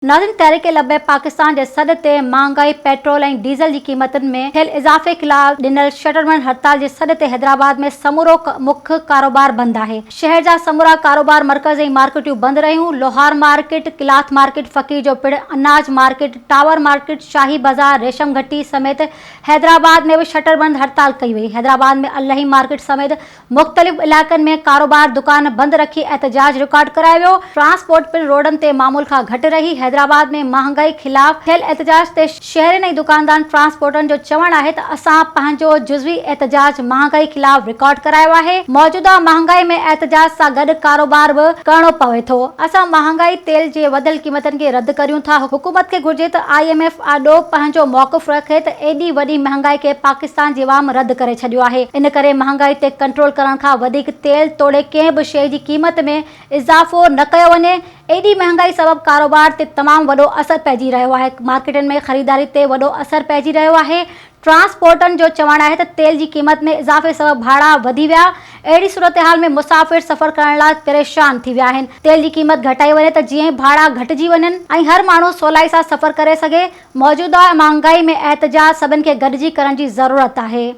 नाज़रीन, तहरीक-ए-लब्बैक पाकिस्तान जे सॾ ते महांगाई, पेट्रोल ऐं डीज़ल जी क़ीमतुनि में थियल इज़ाफ़े ख़िलाफ़ ॾिनल शटरबंद हड़ताल जे सॾ ते हैदराबाद में समूरो मुख्य कारोबार बंदि आहे। शहर जा समूरा कारोबार मर्कज़ ऐं मार्केटूं बंदि रहियूं। लोहार मार्केट, क्लाथ मार्केट, फ़कीर जो पिण, अनाज मार्केट, टावर मार्केट, शाही बाज़ार, रेशम घटी समेत हैदराबाद में बि शटरबंद हड़ताल कई वई। हैदराबाद में अलाही मार्केट समेत मुख़्तलिफ़ इलाइक़नि में कारोबार दुकान बंदि रखी एहतजाज रिकॉर्ड करायो वियो। ट्रांसपोर्ट पिण रोडनि ते मामूल खां घटि रही। हैदराबाद में महांगाई ख़िलाफ़ थियल एहतजाज ते शहरनि ऐं दुकानदार ट्रांसपोर्टनि जो चवणु आहे त असां पंहिंजो जुज़वी एहतजाज महांगाई ख़िलाफ़ रिकॉर्ड करायो आहे। मौजूदा महांगाई में एहतजाज सां गॾु कारोबार बि करणो पवे थो। असां महांगाई, तेल जे वधियल क़ीमतनि खे रद्द करियूं था। हुकूमत खे घुर्जे त IMF आॾो पंहिंजो मौक़िफ़ रखे त एॾी वॾी महांगाई खे पाकिस्तान जी अवाम रद्द करे छॾियो आहे। इन करे महांगाई ते कंट्रोल करण खां वधीक तेल तोड़े कंहिं बि शइ जी क़ीमत में इज़ाफ़ो न कयो वञे। एॾी महांगाई सबबि कारोबार ते तमामु वॾो असरु पइजी रहियो आहे। मार्केटनि में ख़रीदारी ते वॾो असरु पइजी रहियो आहे। ट्रांसपोर्टनि जो चवणु आहे त तेल जी क़ीमत में इज़ाफ़े सबबि भाड़ा वधी विया। अहिड़ी सूरत-हाल में मुसाफ़िर सफ़र करण लाइ परेशान थी विया आहिनि। तेल जी क़ीमत घटाई वञे त जीअं भाड़ा घटिजी वञनि ऐं हर माण्हू सवलाई सां सफ़र करे सघे। मौजूदा महांगाई में एहतजाज सभिनि खे गॾिजी करण जी ज़रूरत आहे।